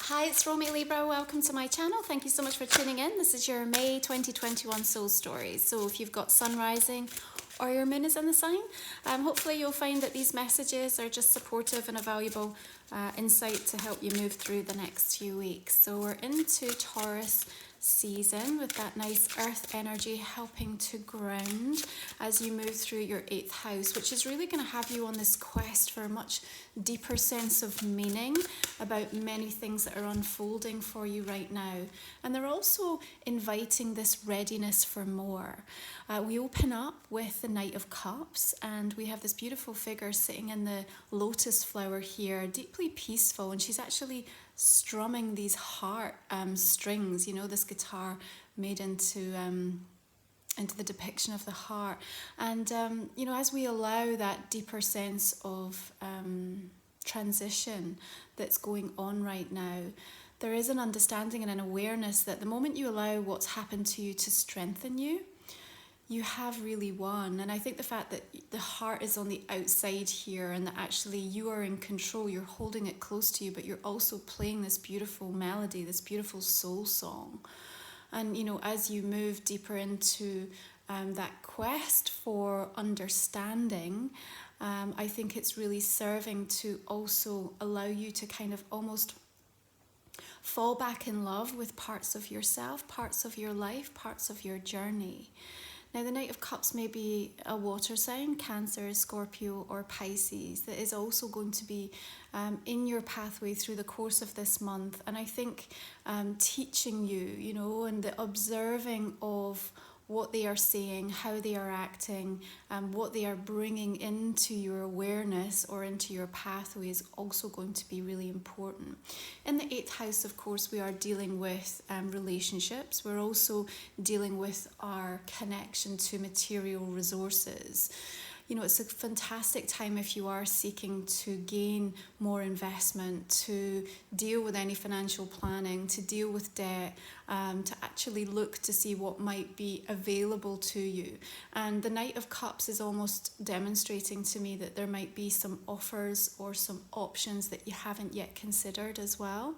Hi, it's Romy Libra. Welcome to my channel. Thank you so much for tuning in. This is your May 2021 Soul Stories. So if you've got sun rising or your moon is in the sign, hopefully you'll find that these messages are just supportive and a valuable insight to help you move through the next few weeks. So we're into Taurus season with that nice earth energy helping to ground as you move through your 8th house, which is really going to have you on this quest for a much deeper sense of meaning about many things that are unfolding for you right now. And they're also inviting this readiness for more. We open up with the Knight of Cups, and we have this beautiful figure sitting in the lotus flower here, deeply peaceful, and she's actually strumming these heart strings, you know, this guitar made into the depiction of the heart. And you know, as we allow that deeper sense of transition that's going on right now, there is an understanding and an awareness that the moment you allow what's happened to you to strengthen you, you have really won. And I think the fact that the heart is on the outside here and that actually you are in control, you're holding it close to you, but you're also playing this beautiful melody, this beautiful soul song. And, you know, as you move deeper into that quest for understanding, I think it's really serving to also allow you to kind of almost fall back in love with parts of yourself, parts of your life, parts of your journey. Now, the Knight of Cups may be a water sign, Cancer, Scorpio, or Pisces, that is also going to be in your pathway through the course of this month. And I think teaching you, you know, and the observing of what they are saying, how they are acting, what they are bringing into your awareness or into your pathway is also going to be really important. In the 8th house, of course, we are dealing with relationships. We're also dealing with our connection to material resources. You know, it's a fantastic time if you are seeking to gain more investment, to deal with any financial planning, to deal with debt, to actually look to see what might be available to you. And the Knight of Cups is almost demonstrating to me that there might be some offers or some options that you haven't yet considered as well.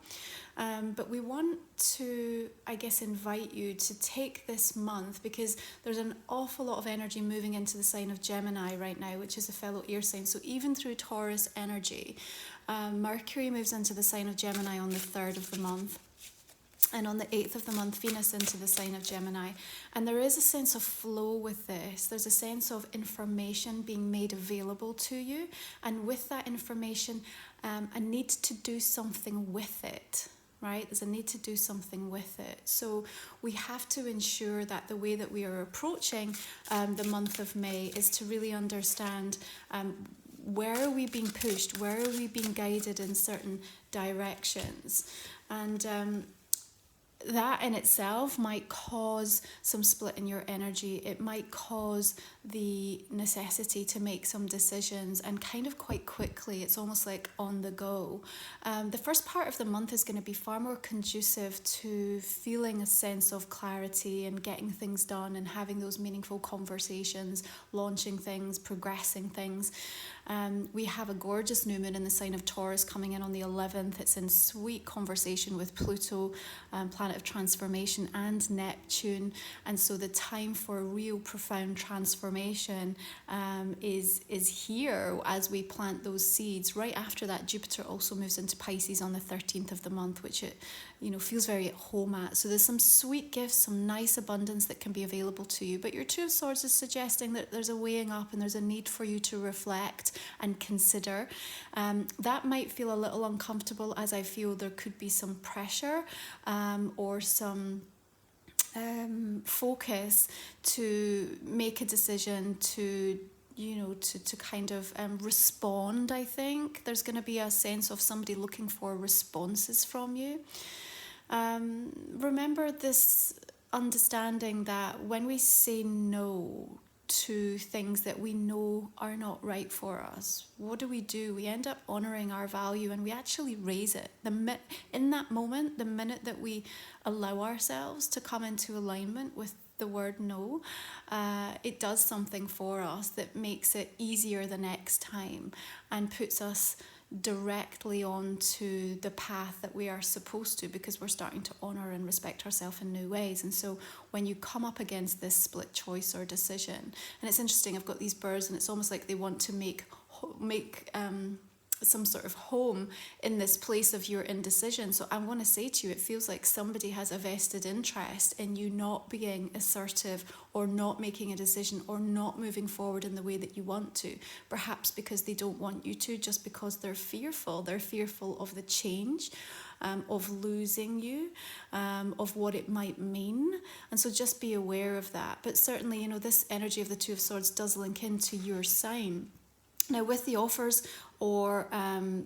But we want to, I guess, invite you to take this month, because there's an awful lot of energy moving into the sign of Gemini right now, which is a fellow air sign. So even through Taurus energy, Mercury moves into the sign of Gemini on the 3rd of the month. And on the 8th of the month, Venus into the sign of Gemini. And there is a sense of flow with this. There's a sense of information being made available to you. And with that information, a need to do something with it. Right? There's a need to do something with it. So we have to ensure that the way that we are approaching the month of May is to really understand where are we being pushed, where are we being guided in certain directions. And that in itself might cause some split in your energy. It might cause the necessity to make some decisions, and kind of quite quickly. It's almost like on the go. The first part of the month is going to be far more conducive to feeling a sense of clarity and getting things done and having those meaningful conversations, launching things, progressing things. We have a gorgeous new moon in the sign of Taurus coming in on the 11th. It's in sweet conversation with Pluto, planet of transformation, and Neptune. And so the time for real profound transformation is here as we plant those seeds. Right after that, Jupiter also moves into Pisces on the 13th of the month, which it, you know, feels very at home at. So there's some sweet gifts, some nice abundance that can be available to you. But your Two of Swords is suggesting that there's a weighing up and there's a need for you to reflect and consider. That might feel a little uncomfortable, as I feel there could be some pressure or some focus to make a decision, to kind of respond. I think there's going to be a sense of somebody looking for responses from you. Remember this understanding that when we say no to things that we know are not right for us, what do? We end up honoring our value, and we actually raise it. In that moment, the minute that we allow ourselves to come into alignment with the word no, it does something for us that makes it easier the next time and puts us directly onto the path that we are supposed to, because we're starting to honour and respect ourselves in new ways. And so when you come up against this split choice or decision, and it's interesting, I've got these birds and it's almost like they want to make some sort of home in this place of your indecision. So I want to say to you, it feels like somebody has a vested interest in you not being assertive, or not making a decision, or not moving forward in the way that you want to. Perhaps because they don't want you to, just because they're fearful. They're fearful of the change, of losing you, of what it might mean. And so just be aware of that. But certainly, you know, this energy of the Two of Swords does link into your sign. Now, with the offers or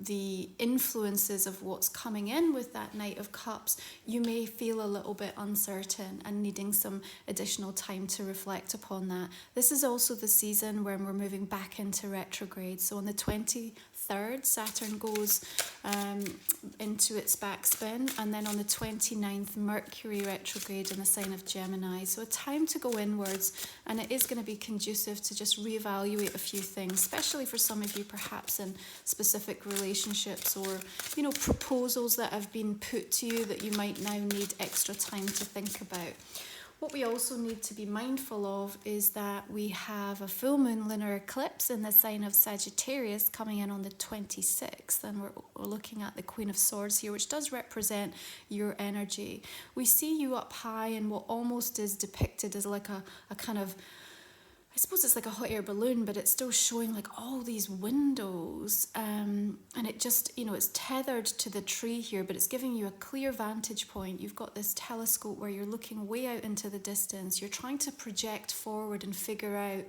the influences of what's coming in with that Knight of Cups, you may feel a little bit uncertain and needing some additional time to reflect upon that. This is also the season when we're moving back into retrograde. So on the 23rd, Saturn goes into its backspin, and then on the 29th, Mercury retrograde in the sign of Gemini. So a time to go inwards, and it is going to be conducive to just reevaluate a few things, especially for some of you perhaps in specific relationships, or, you know, proposals that have been put to you that you might now need extra time to think about. What we also need to be mindful of is that we have a full moon lunar eclipse in the sign of Sagittarius coming in on the 26th, and we're looking at the Queen of Swords here, which does represent your energy. We see you up high in what almost is depicted as like a kind of, I suppose it's like a hot air balloon, but it's still showing like all these windows, and it just, you know, it's tethered to the tree here, but it's giving you a clear vantage point. You've got this telescope where you're looking way out into the distance. You're trying to project forward and figure out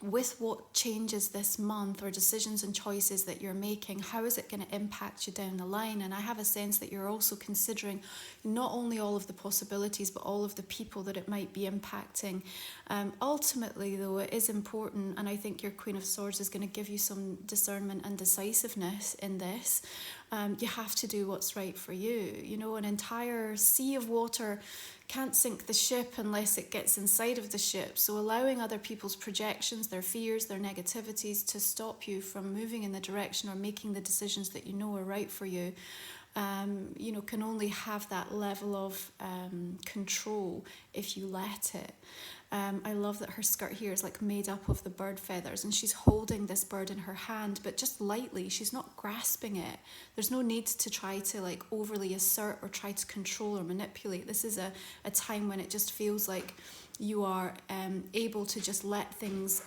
with what changes this month, or decisions and choices that you're making, how is it going to impact you down the line? And I have a sense that you're also considering not only all of the possibilities, but all of the people that it might be impacting. Ultimately, though, it is important, and I think your Queen of Swords is going to give you some discernment and decisiveness in this. You have to do what's right for you. You know, an entire sea of water can't sink the ship unless it gets inside of the ship. So allowing other people's projections, their fears, their negativities to stop you from moving in the direction or making the decisions that you know are right for you, you know, can only have that level of control if you let it. I love that her skirt here is like made up of the bird feathers, and she's holding this bird in her hand, but just lightly. She's not grasping it. There's no need to try to like overly assert or try to control or manipulate. This is a time when it just feels like you are able to just let things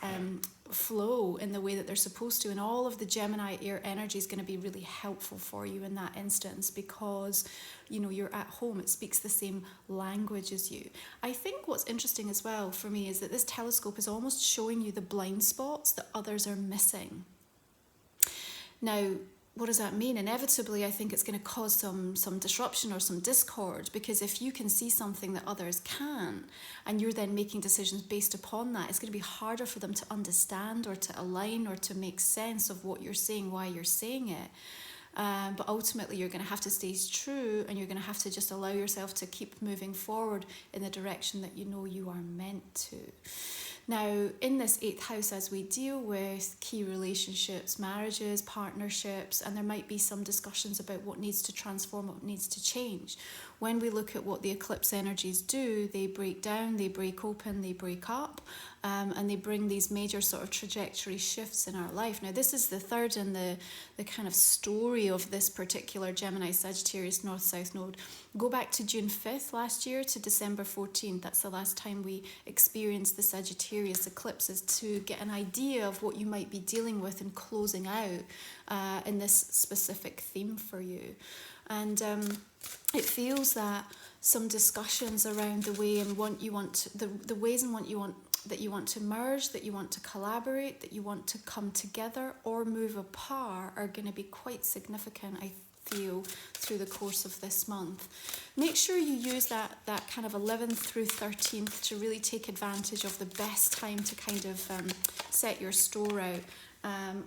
flow in the way that they're supposed to. And all of the Gemini air energy is going to be really helpful for you in that instance, because, you know, you're at home. It speaks the same language as you. I think what's interesting as well for me is that this telescope is almost showing you the blind spots that others are missing. Now, what does that mean? Inevitably, I think it's going to cause some disruption or some discord, because if you can see something that others can't, and you're then making decisions based upon that, it's going to be harder for them to understand or to align or to make sense of what you're saying, why you're saying it. But ultimately, you're going to have to stay true, and you're going to have to just allow yourself to keep moving forward in the direction that you know you are meant to. Now, in this 8th house, as we deal with key relationships, marriages, partnerships, and there might be some discussions about what needs to transform, what needs to change. When we look at what the eclipse energies do, they break down, they break open, they break up, and they bring these major sort of trajectory shifts in our life. Now, this is the third in the kind of story of this particular Gemini Sagittarius North-South node. Go back to June 5th last year to December 14th. That's the last time we experienced the Sagittarius eclipses, to get an idea of what you might be dealing with and closing out in this specific theme for you. And it feels that some discussions around the way and what you want to, the ways and what you want, that you want to merge, that you want to collaborate, that you want to come together or move apart, are going to be quite significant, I feel, through the course of this month. Make sure you use that kind of 11th through 13th to really take advantage of the best time to kind of set your store out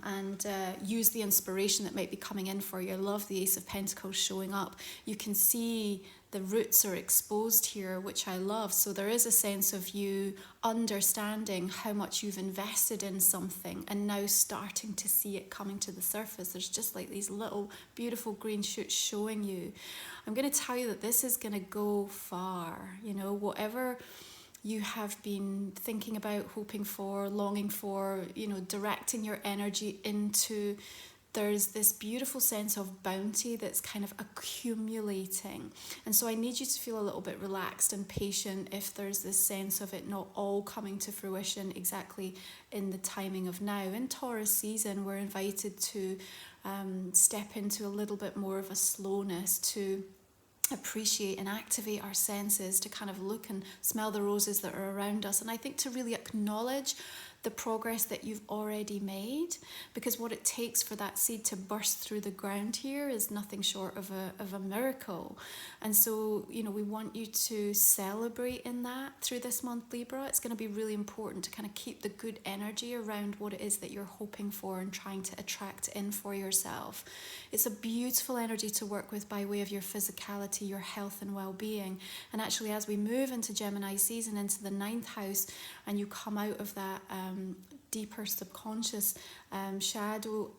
and use the inspiration that might be coming in for you. I love the Ace of Pentacles showing up. You can see the roots are exposed here, which I love. So there is a sense of you understanding how much you've invested in something and now starting to see it coming to the surface. There's just like these little beautiful green shoots showing you. I'm going to tell you that this is going to go far. You know, whatever you have been thinking about, hoping for, longing for, you know, directing your energy into, there's this beautiful sense of bounty that's kind of accumulating. And so I need you to feel a little bit relaxed and patient if there's this sense of it not all coming to fruition exactly in the timing of now. In Taurus season, we're invited to step into a little bit more of a slowness, to appreciate and activate our senses, to kind of look and smell the roses that are around us. And I think to really acknowledge the progress that you've already made, because what it takes for that seed to burst through the ground here is nothing short of a miracle. And so, you know, we want you to celebrate in that through this month, Libra. It's going to be really important to kind of keep the good energy around what it is that you're hoping for and trying to attract in for yourself. It's a beautiful energy to work with by way of your physicality, your health and well-being. And actually, as we move into Gemini season, into the 9th house, and you come out of that deeper subconscious shadow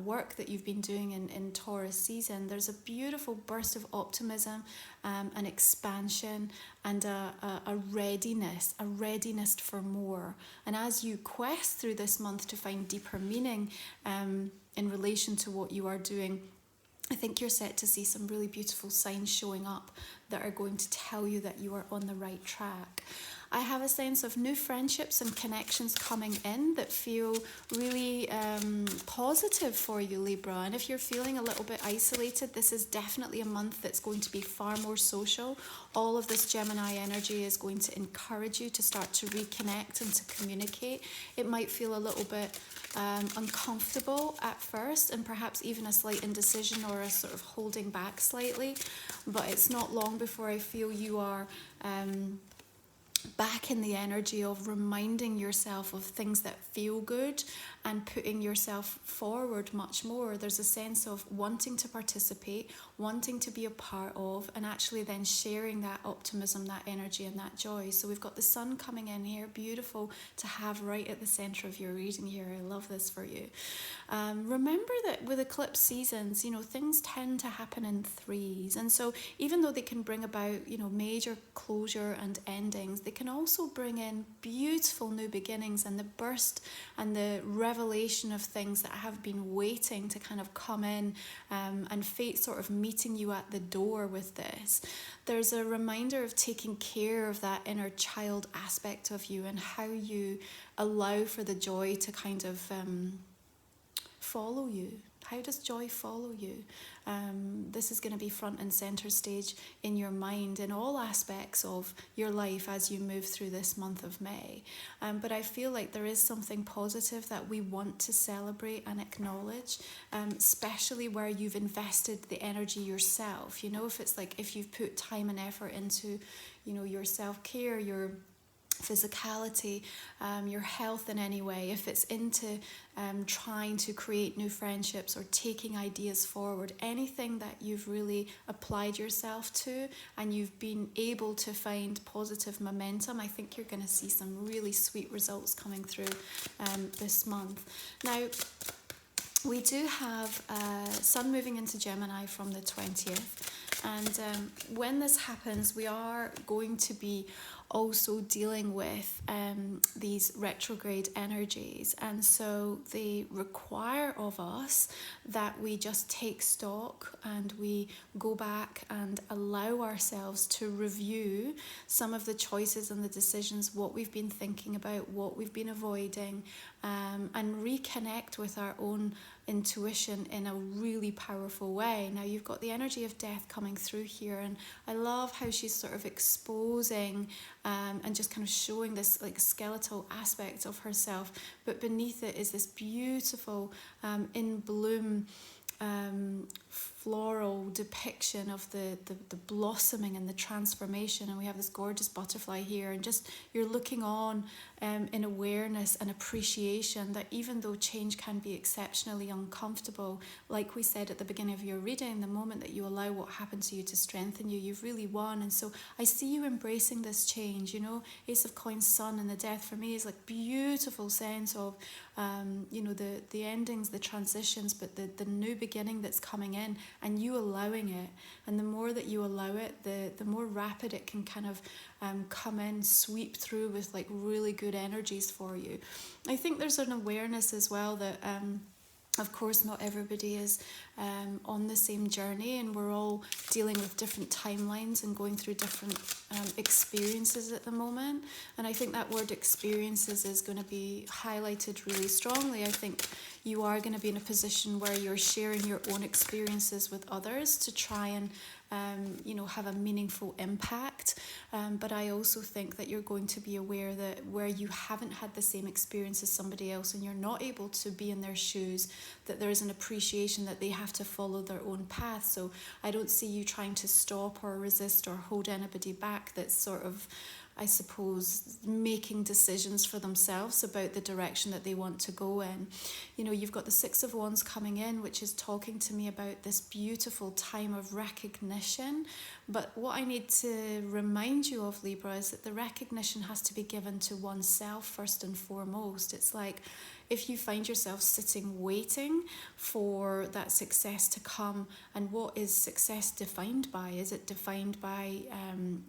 work that you've been doing in Taurus season, there's a beautiful burst of optimism, an expansion, and a readiness for more. And as you quest through this month to find deeper meaning in relation to what you are doing, I think you're set to see some really beautiful signs showing up that are going to tell you that you are on the right track. I have a sense of new friendships and connections coming in that feel really positive for you, Libra. And if you're feeling a little bit isolated, this is definitely a month that's going to be far more social. All of this Gemini energy is going to encourage you to start to reconnect and to communicate. It might feel a little bit uncomfortable at first, and perhaps even a slight indecision or a sort of holding back slightly, but it's not long before I feel you are back in the energy of reminding yourself of things that feel good and putting yourself forward much more. There's a sense of wanting to participate, wanting to be a part of, and actually then sharing that optimism, that energy and that joy. So we've got the sun coming in here, beautiful to have right at the center of your reading here. I love this for you. Remember that with eclipse seasons, you know, things tend to happen in threes. And so even though they can bring about, you know, major closure and endings, they can also bring in beautiful new beginnings and the burst and the revelation of things that have been waiting to kind of come in, and fate sort of meeting you at the door with this. There's a reminder of taking care of that inner child aspect of you and how you allow for the joy to kind of follow you. How does joy follow you? This is going to be front and center stage in your mind in all aspects of your life as you move through this month of May. But I feel like there is something positive that we want to celebrate and acknowledge, especially where you've invested the energy yourself. You know, if it's like if you've put time and effort into, you know, your self-care, your physicality, your health in any way, if it's into trying to create new friendships or taking ideas forward, anything that you've really applied yourself to and you've been able to find positive momentum, I think you're going to see some really sweet results coming through this month. Now, we do have Sun moving into Gemini from the 20th. And when this happens, we are going to be also dealing with these retrograde energies, and so they require of us that we just take stock and we go back and allow ourselves to review some of the choices and the decisions, what we've been thinking about, what we've been avoiding, and reconnect with our own intuition in a really powerful way. Now you've got the energy of death coming through here, and I love how she's sort of exposing and just kind of showing this like skeletal aspect of herself, but beneath it is this beautiful in bloom floral depiction of the blossoming and the transformation, and we have this gorgeous butterfly here, and just you're looking on in awareness and appreciation that even though change can be exceptionally uncomfortable, like we said at the beginning of your reading, the moment that you allow what happened to you to strengthen you, you've really won. And so I see you embracing this change, you know. Ace of Coins, Sun, and the Death for me is like beautiful sense of you know, the endings, the transitions, but the new beginning that's coming in, and you allowing it. And the more that you allow it, the more rapid it can kind of come in, sweep through with like really good energies for you. I think there's an awareness as well that of course not everybody is on the same journey, and we're all dealing with different timelines and going through different experiences at the moment. And I think that word experiences is going to be highlighted really strongly. I think you are going to be in a position where you're sharing your own experiences with others to try and you know, have a meaningful impact. But I also think that you're going to be aware that where you haven't had the same experience as somebody else and you're not able to be in their shoes, that there is an appreciation that they have to follow their own path. So I don't see you trying to stop or resist or hold anybody back that's sort of, I suppose, making decisions for themselves about the direction that they want to go in. You know, you've got the Six of Wands coming in, which is talking to me about this beautiful time of recognition. But what I need to remind you of, Libra, is that the recognition has to be given to oneself first and foremost. It's like, if you find yourself sitting waiting for that success to come, and what is success defined by? Is it defined by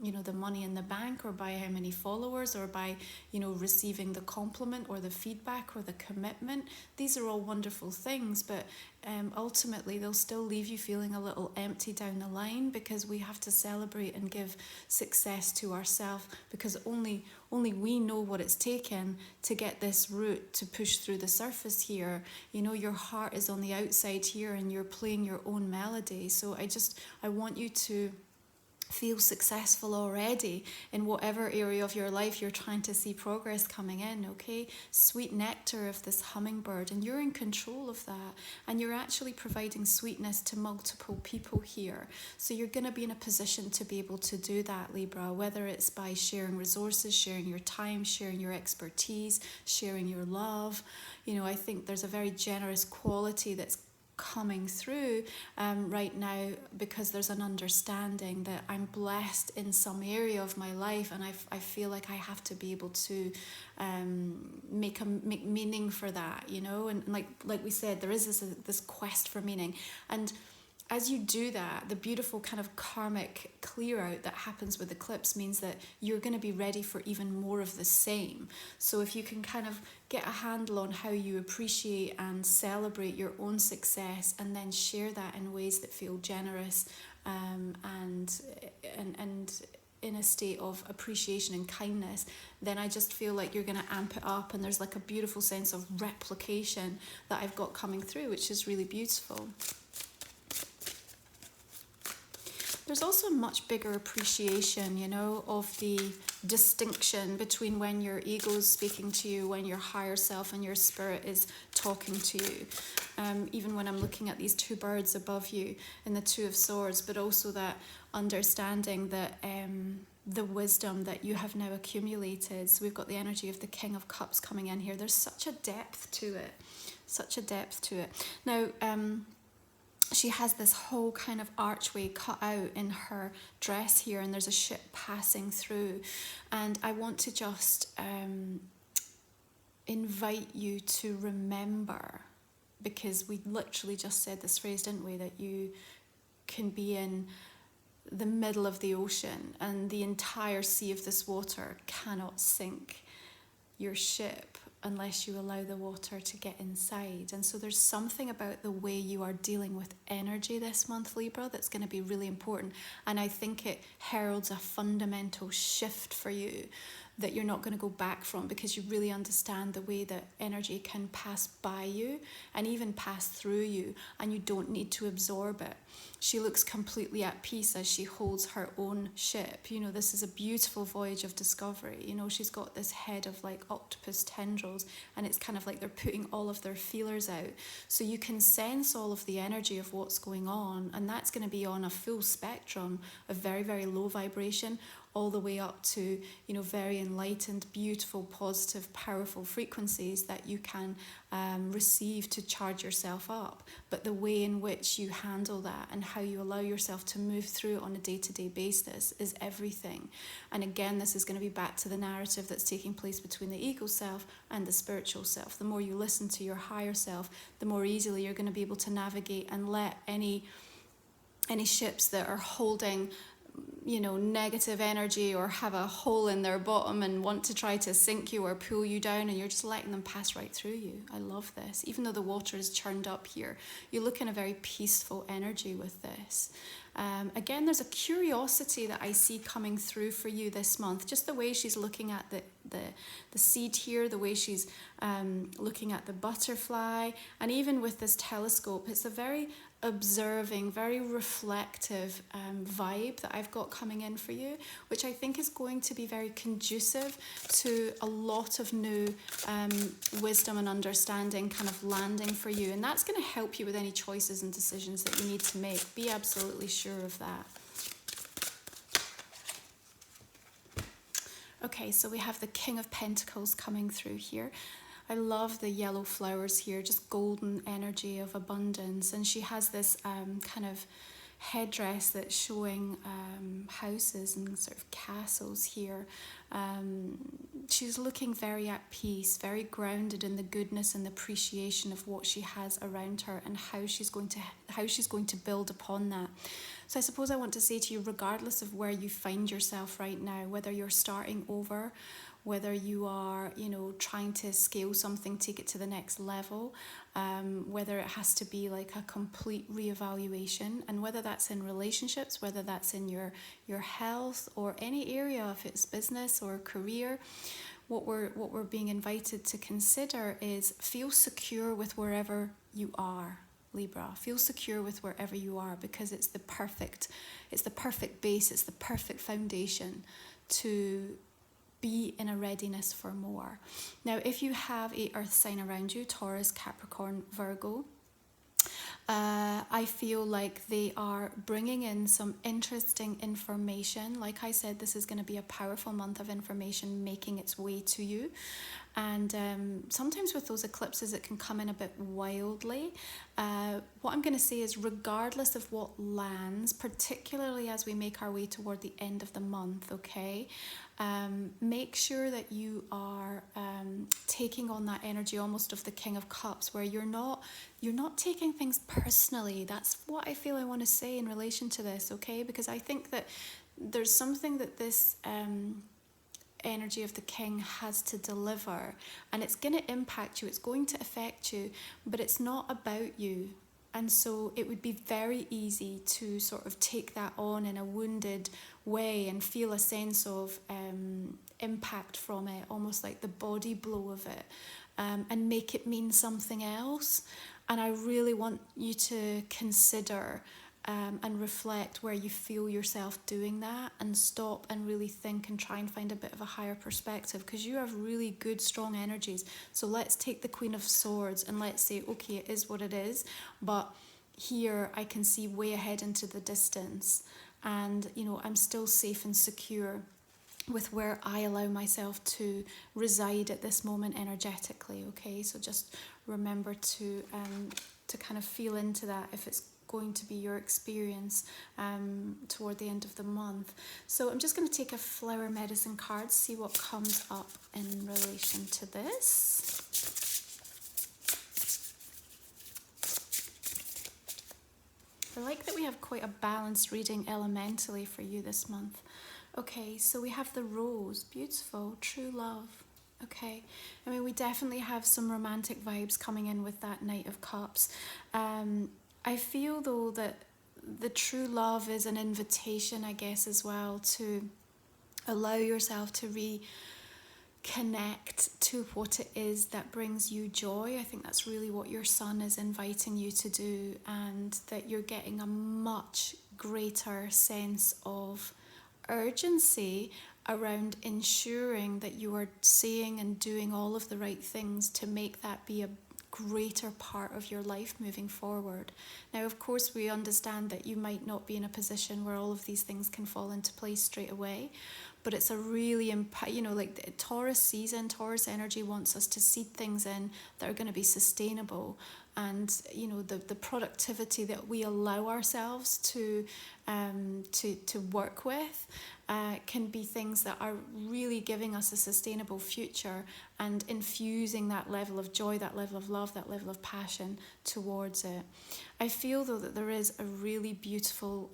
you know, the money in the bank, or by how many followers, or by, you know, receiving the compliment or the feedback or the commitment? These are all wonderful things, but ultimately they'll still leave you feeling a little empty down the line, because we have to celebrate and give success to ourselves, because only we know what it's taken to get this root to push through the surface here. You know, your heart is on the outside here and you're playing your own melody. So I want you to feel successful already in whatever area of your life you're trying to see progress coming in, okay? Sweet nectar of this hummingbird, and you're in control of that, and you're actually providing sweetness to multiple people here. So you're going to be in a position to be able to do that, Libra, whether it's by sharing resources, sharing your time, sharing your expertise, sharing your love. You know, I think there's a very generous quality that's coming through right now, because there's an understanding that I'm blessed in some area of my life, and I feel like I have to be able to make meaning for that, you know. And like we said, there is this quest for meaning, and as you do that, the beautiful kind of karmic clear out that happens with eclipse means that you're going to be ready for even more of the same. So if you can kind of get a handle on how you appreciate and celebrate your own success, and then share that in ways that feel generous and in a state of appreciation and kindness, then I just feel like you're going to amp it up, and there's like a beautiful sense of replication that I've got coming through, which is really beautiful. There's also a much bigger appreciation, you know, of the distinction between when your ego is speaking to you, when your higher self and your spirit is talking to you. Even when I'm looking at these two birds above you in the Two of Swords, but also that understanding that the wisdom that you have now accumulated. So we've got the energy of the King of Cups coming in here. There's such a depth to it, such a depth to it. Now, she has this whole kind of archway cut out in her dress here, and there's a ship passing through. And I want to just invite you to remember, because we literally just said this phrase, didn't we, that you can be in the middle of the ocean and the entire sea of this water cannot sink your ship unless you allow the water to get inside. And so there's something about the way you are dealing with energy this month, Libra, that's going to be really important. And I think it heralds a fundamental shift for you, that you're not going to go back from, because you really understand the way that energy can pass by you and even pass through you, and you don't need to absorb it. She looks completely at peace as she holds her own ship. You know, this is a beautiful voyage of discovery. You know, she's got this head of like octopus tendrils, and it's kind of like they're putting all of their feelers out. So you can sense all of the energy of what's going on, and that's going to be on a full spectrum of very, very low vibration, all the way up to, you know, very enlightened, beautiful, positive, powerful frequencies that you can receive to charge yourself up. But the way in which you handle that and how you allow yourself to move through it on a day-to-day basis is everything. And again, this is going to be back to the narrative that's taking place between the ego self and the spiritual self. The more you listen to your higher self, the more easily you're going to be able to navigate and let any ships that are holding, you know, negative energy or have a hole in their bottom and want to try to sink you or pull you down, and you're just letting them pass right through you. I love this. Even though the water is churned up here, you look in a very peaceful energy with this. Again, there's a curiosity that I see coming through for you this month. Just the way she's looking at the seed here, the way she's looking at the butterfly, and even with this telescope, it's a very observing, very reflective vibe that I've got coming in for you, which I think is going to be very conducive to a lot of new wisdom and understanding kind of landing for you. And that's going to help you with any choices and decisions that you need to make. Be absolutely sure of that. Okay, so we have the King of Pentacles coming through here. I love the yellow flowers here, just golden energy of abundance. And she has this kind of headdress that's showing houses and sort of castles here. She's looking very at peace, very grounded in the goodness and the appreciation of what she has around her, and how she's going to build upon that. So I suppose I want to say to you, regardless of where you find yourself right now, whether you're starting over, whether you are, you know, trying to scale something, take it to the next level, whether it has to be like a complete reevaluation, and whether that's in relationships, whether that's in your health or any area, if it's business or career, what we're being invited to consider is feel secure with wherever you are. Libra, feel secure with wherever you are, because it's the perfect base, it's the perfect foundation to be in a readiness for more. Now, if you have a earth sign around you, Taurus, Capricorn, Virgo, I feel like they are bringing in some interesting information. Like I said, this is going to be a powerful month of information making its way to you. And sometimes with those eclipses, it can come in a bit wildly. What I'm going to say is, regardless of what lands, particularly as we make our way toward the end of the month, okay, make sure that you are taking on that energy almost of the King of Cups, where you're not taking things personally. That's what I feel I want to say in relation to this, okay? Because I think that there's something that this energy of the King has to deliver, and it's going to impact you, it's going to affect you, but it's not about you. And so it would be very easy to sort of take that on in a wounded way and feel a sense of impact from it, almost like the body blow of it, and make it mean something else. And I really want you to consider and reflect where you feel yourself doing that, and stop and really think and try and find a bit of a higher perspective, because you have really good, strong energies. So let's take the Queen of Swords and let's say, okay, it is what it is, but here I can see way ahead into the distance, and you know, I'm still safe and secure with where I allow myself to reside at this moment energetically, okay? So just remember to kind of feel into that if it's going to be your experience toward the end of the month. So I'm just going to take a flower medicine card, see what comes up in relation to this. I like that we have quite a balanced reading elementally for you this month. Okay, so we have the rose, beautiful, true love. Okay, I mean, we definitely have some romantic vibes coming in with that Knight of Cups. I feel though that the true love is an invitation, I guess, as well, to allow yourself to connect to what it is that brings you joy. I think that's really what your sun is inviting you to do, and that you're getting a much greater sense of urgency around ensuring that you are saying and doing all of the right things to make that be a greater part of your life moving forward. Now, of course, we understand that you might not be in a position where all of these things can fall into place straight away, but it's a really, like the Taurus season, Taurus energy wants us to seed things in that are going to be sustainable. And, the productivity that we allow ourselves to work with can be things that are really giving us a sustainable future and infusing that level of joy, that level of love, that level of passion towards it. I feel, though, that there is a really beautiful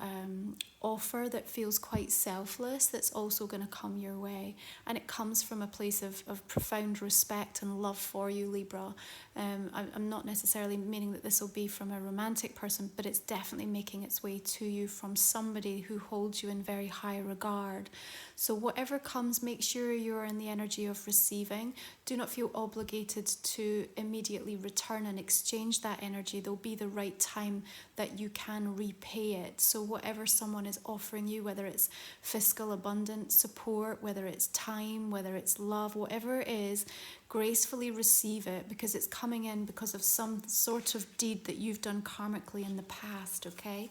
offer that feels quite selfless that's also going to come your way. And it comes from a place of profound respect and love for you, Libra. I'm not necessarily meaning that this will be from a romantic person, but it's definitely making its way to you from somebody who holds you in very high regard. So whatever comes, make sure you're in the energy of receiving. Do not feel obligated to immediately return and exchange that energy. There'll be the right time that you can repay it. So whatever someone is offering you, whether it's fiscal abundance support, whether it's time, whether it's love, whatever it is, gracefully receive it, because it's coming in because of some sort of deed that you've done karmically in the past, okay?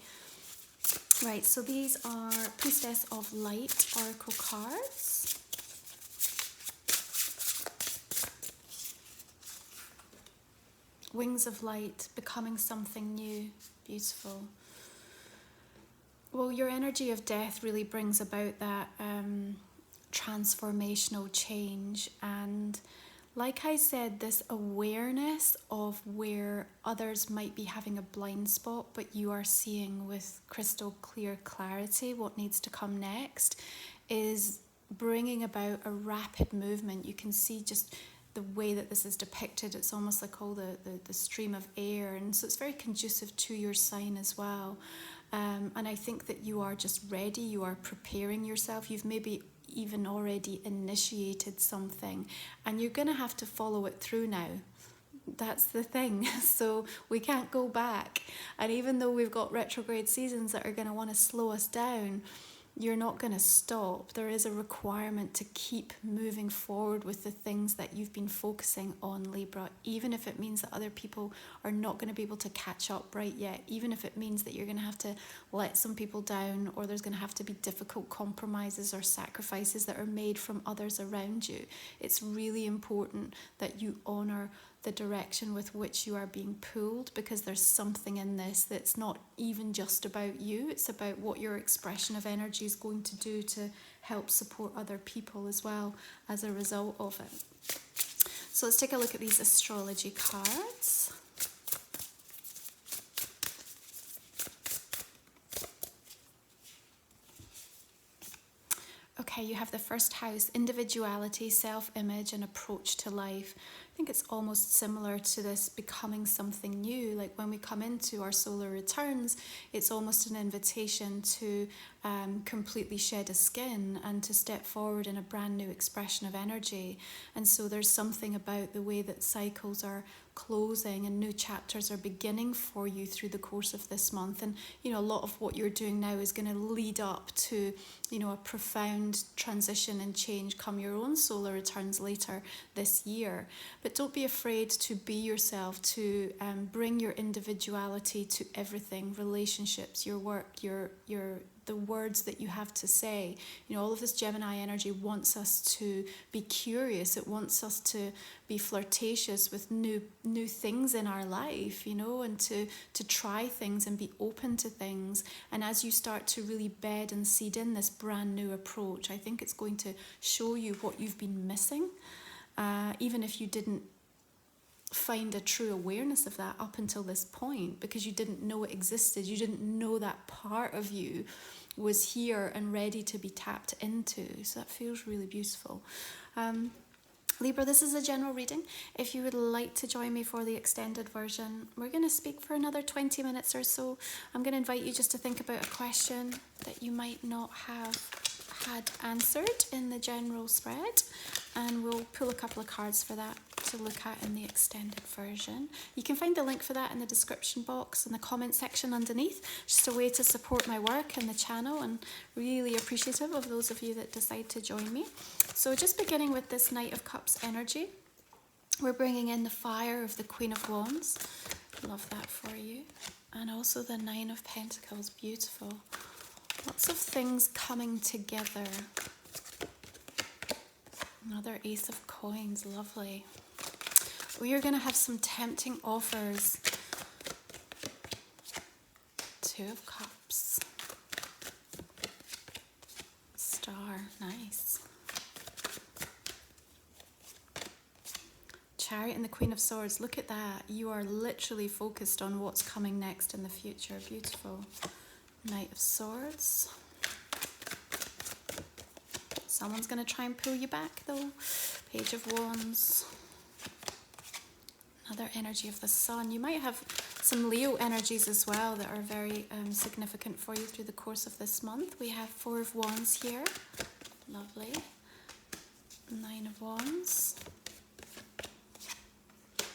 Right, so these are Priestess of Light Oracle cards. Wings of Light, becoming something new. Beautiful. Well, your energy of death really brings about that transformational change. And like I said, this awareness of where others might be having a blind spot, but you are seeing with crystal clear clarity what needs to come next, is bringing about a rapid movement. You can see just the way that this is depicted. It's almost like all the stream of air, and so it's very conducive to your sign as well. And I think that you are just ready, you are preparing yourself, you've maybe even already initiated something, and you're going to have to follow it through now. That's the thing. So we can't go back. And even though we've got retrograde seasons that are going to want to slow us down, you're not going to stop. There is a requirement to keep moving forward with the things that you've been focusing on, Libra, even if it means that other people are not going to be able to catch up right yet, even if it means that you're going to have to let some people down, or there's going to have to be difficult compromises or sacrifices that are made from others around you. It's really important that you honour the direction with which you are being pulled, because there's something in this that's not even just about you. It's about what your expression of energy is going to do to help support other people as well as a result of it. So let's take a look at these astrology cards. Okay, you have the first house, individuality, self-image, and approach to life. I think it's almost similar to this becoming something new. Like when we come into our solar returns, it's almost an invitation to completely shed a skin and to step forward in a brand new expression of energy. And so there's something about the way that cycles are closing and new chapters are beginning for you through the course of this month. And a lot of what you're doing now is going to lead up to a profound transition and change come your own solar returns later this year. But don't be afraid to be yourself, to bring your individuality to everything, relationships, your work, the words that you have to say. All of this Gemini energy wants us to be curious. It wants us to be flirtatious with new things in our life, and to try things and be open to things. And as you start to really bed and seed in this brand new approach, I think it's going to show you what you've been missing, even if you didn't find a true awareness of that up until this point, because you didn't know it existed. You didn't know that part of you was here and ready to be tapped into. So that feels really beautiful. Libra, this is a general reading. If you would like to join me for the extended version, we're going to speak for another 20 minutes or so. I'm going to invite you just to think about a question that you might not have had answered in the general spread. and we'll pull a couple of cards for that to look at in the extended version. You can find the link for that in the description box and the comment section underneath. Just a way to support my work and the channel, and really appreciative of those of you that decide to join me. So just beginning with this Knight of Cups energy, we're bringing in the fire of the Queen of Wands. Love that for you. And also the Nine of Pentacles, beautiful. Lots of things coming together. Another Ace of Coins, lovely. We are going to have some tempting offers. Two of Cups. Star, nice. Chariot and the Queen of Swords, look at that. You are literally focused on what's coming next in the future. Beautiful. Knight of Swords. Someone's going to try and pull you back though. Page of Wands. Another energy of the Sun. You might have some Leo energies as well that are very significant for you through the course of this month. We have Four of Wands here. Lovely. Nine of Wands.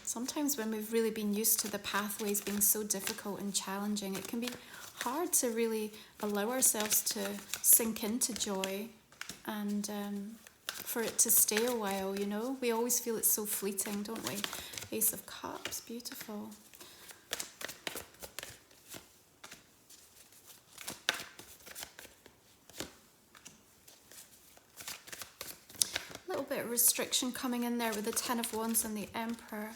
Sometimes when we've really been used to the pathways being so difficult and challenging, it can be hard to really allow ourselves to sink into joy and for it to stay a while, you know. We always feel it's so fleeting, don't we? Ace of Cups, beautiful. A little bit of restriction coming in there with the Ten of Wands and the Emperor.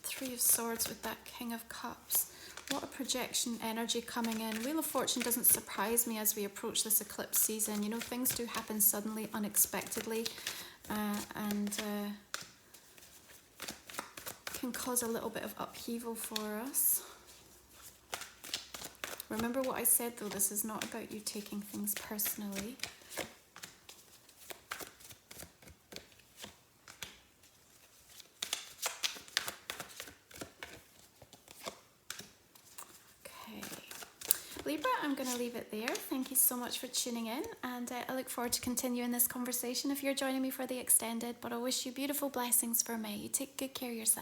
Three of Swords with that King of Cups. A lot of projection energy coming in. Wheel of Fortune doesn't surprise me as we approach this eclipse season. You know, things do happen suddenly, unexpectedly, and can cause a little bit of upheaval for us. Remember what I said though, this is not about you taking things personally. Libra, I'm going to leave it there. Thank you so much for tuning in, and I look forward to continuing this conversation if you're joining me for the extended, but I wish you beautiful blessings for May. You take good care of yourself.